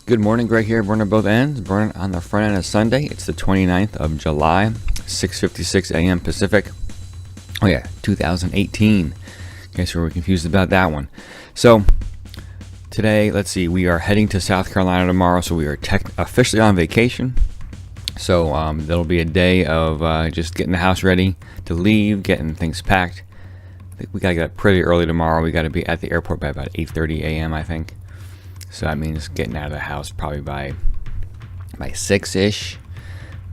Good morning, Greg here, burning both ends, burning on the front end of Sunday. It's the 29th of July, 6:56 a.m. Pacific. Oh yeah, 2018. In case we were confused about that one. So, today, let's see, we are heading to South Carolina tomorrow, so we are officially on vacation. So, there'll be a day of just getting the house ready to leave, getting things packed. I think we gotta get up pretty early tomorrow. We gotta be at the airport by about 8:30 a.m., I think. So that means getting out of the house probably by 6-ish,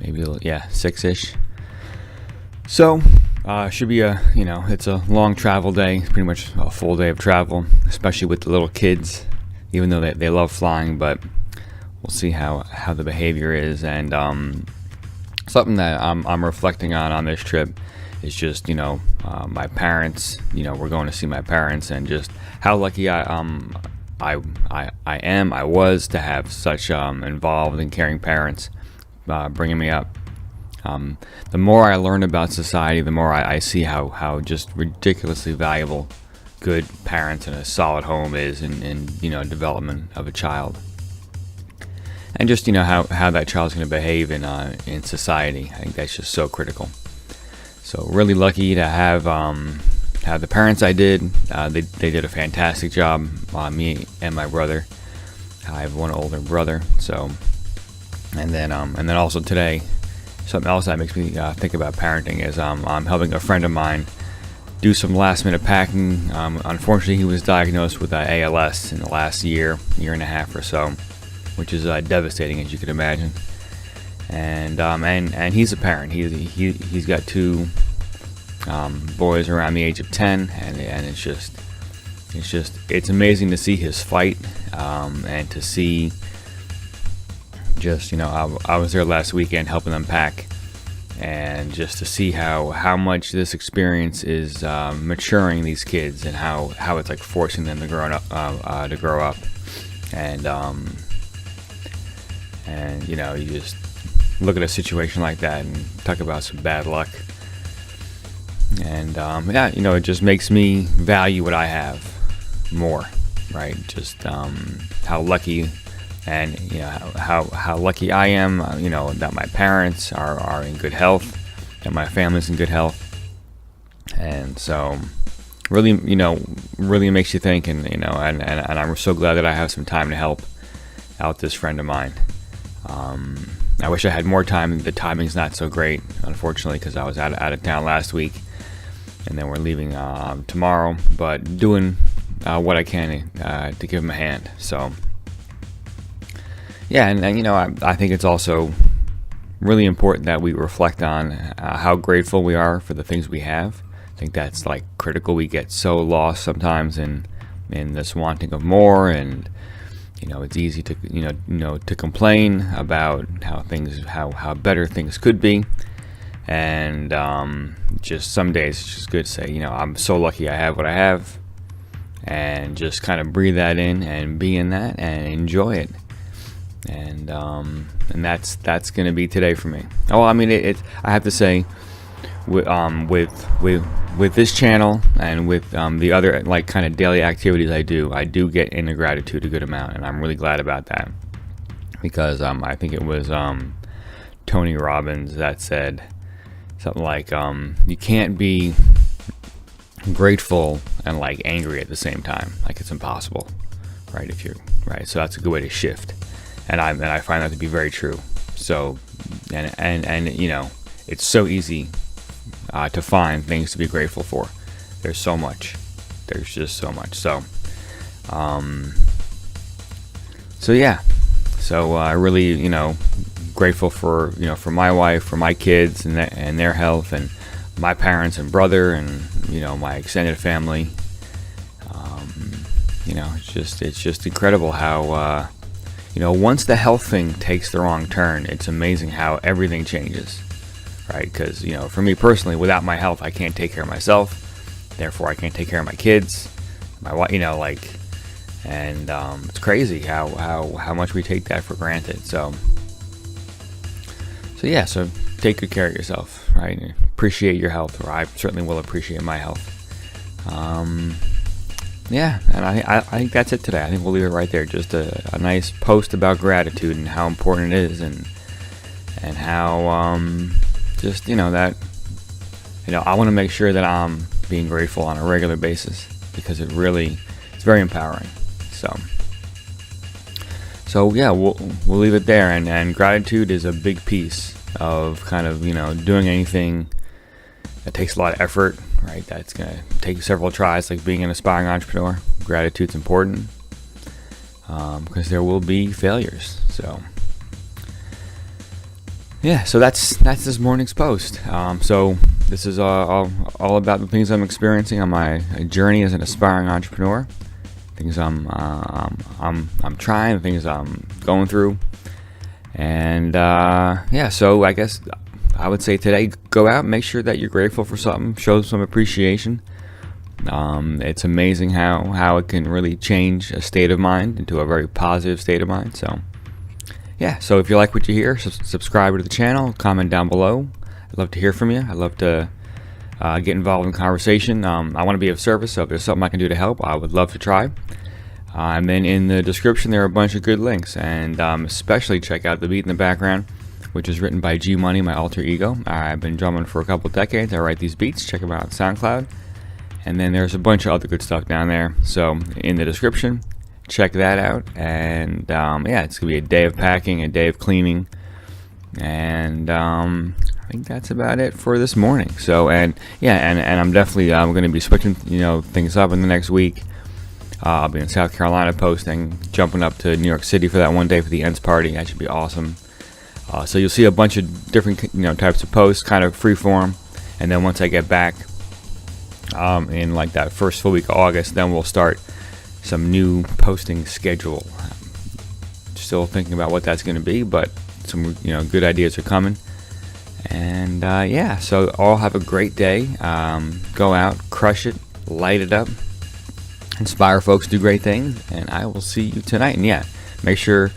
maybe 6-ish. So should be it's a long travel day. It's pretty much a full day of travel, especially with the little kids. Even though they love flying, but we'll see how the behavior is. And something that I'm reflecting on this trip is just my parents. We're going to see my parents, and just how lucky I was to have such involved and caring parents bringing me up. The more I learn about society, the more I see how just ridiculously valuable good parents and a solid home is in development of a child, and just how that child's going to behave in society. I think that's just so critical. So really lucky to have the parents I did. They did a fantastic job. Me and my brother. I have one older brother. So, and then also today, something else that makes me think about parenting is I'm helping a friend of mine do some last minute packing. Unfortunately, he was diagnosed with ALS in the last year and a half or so, which is devastating, as you can imagine. And he's a parent. He's got two boys around the age of 10, and it's amazing to see his fight, and to see just I was there last weekend helping them pack, and just to see how much this experience is maturing these kids, and how it's like forcing them to grow up, and you just look at a situation like that and talk about some bad luck. And it just makes me value what I have more, right? Just how lucky, and how lucky I am, that my parents are in good health, that my family's in good health, and so really makes you think, and I'm so glad that I have some time to help out this friend of mine. I wish I had more time. The timing's not so great, unfortunately, because I was out of town last week. And then we're leaving tomorrow, but doing what I can to give him a hand. So, yeah, and I think it's also really important that we reflect on how grateful we are for the things we have. I think that's like critical. We get so lost sometimes in this wanting of more, and it's easy to to complain about how better things could be. And just some days it's just good to say, I'm so lucky I have what I have, and just kind of breathe that in and be in that and enjoy it. And that's going to be today for me. Oh, I mean, I have to say, with this channel and with the other like kind of daily activities I do get into gratitude a good amount, and I'm really glad about that, because I think it was Tony Robbins that said something like, you can't be grateful and like angry at the same time. Like, it's impossible, right? Right. So that's a good way to shift, and I find that to be very true. So, and it's so easy to find things to be grateful for. There's so much. There's just so much. So, yeah. So I really grateful for my wife, for my kids and their health, and my parents and brother, and my extended family. It's just incredible how once the health thing takes the wrong turn, it's amazing how everything changes, right? Because for me personally, without my health, I can't take care of myself. Therefore, I can't take care of my kids, my wife. And it's crazy how much we take that for granted. So yeah, so take good care of yourself, right? Appreciate your health, or I certainly will appreciate my health. yeah, and I think that's it today. I think we'll leave it right there. Just a nice post about gratitude and how important it is, and how just that I want to make sure that I'm being grateful on a regular basis, because it's very empowering. So yeah, we'll leave it there, and gratitude is a big piece of kind of doing anything that takes a lot of effort, right? That's gonna take several tries, like being an aspiring entrepreneur. Gratitude's important, because there will be failures. So yeah, so that's this morning's post. So this is all about the things I'm experiencing on my journey as an aspiring entrepreneur. Things I'm trying, things I'm going through, and yeah. So I guess I would say today, go out, make sure that you're grateful for something, show some appreciation. It's amazing how it can really change a state of mind into a very positive state of mind. So yeah, so if you like what you hear, subscribe to the channel, comment down below. I'd love to hear from you. I'd love to get involved in conversation. I want to be of service, so if there's something I can do to help, I would love to try. And then in the description, there are a bunch of good links, and especially check out The Beat in the Background, which is written by G Money, my alter ego. I've been drumming for a couple decades. I write these beats. Check them out on SoundCloud. And then there's a bunch of other good stuff down there. So in the description, check that out. And yeah, it's going to be a day of packing, a day of cleaning. And I think that's about it for this morning. So, and I'm definitely going to be switching things up in the next week. I'll be in South Carolina posting, jumping up to New York City for that one day for the Ents party. That should be awesome. So you'll see a bunch of different types of posts, kind of free form. And then once I get back in like that first full week of August, then we'll start some new posting schedule. Still thinking about what that's going to be, but some good ideas are coming. And yeah, so all have a great day. Go out, crush it, light it up, inspire folks to do great things, and I will see you tonight. And yeah, make sure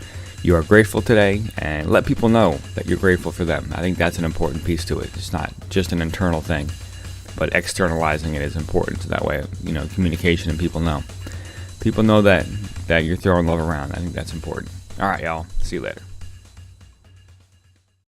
you are grateful today, and let people know that you're grateful for them. I think that's an important piece to it. It's not just an internal thing, but externalizing it is important. So that way, communication, and people know that you're throwing love around. I think that's important. All right, y'all. See you later.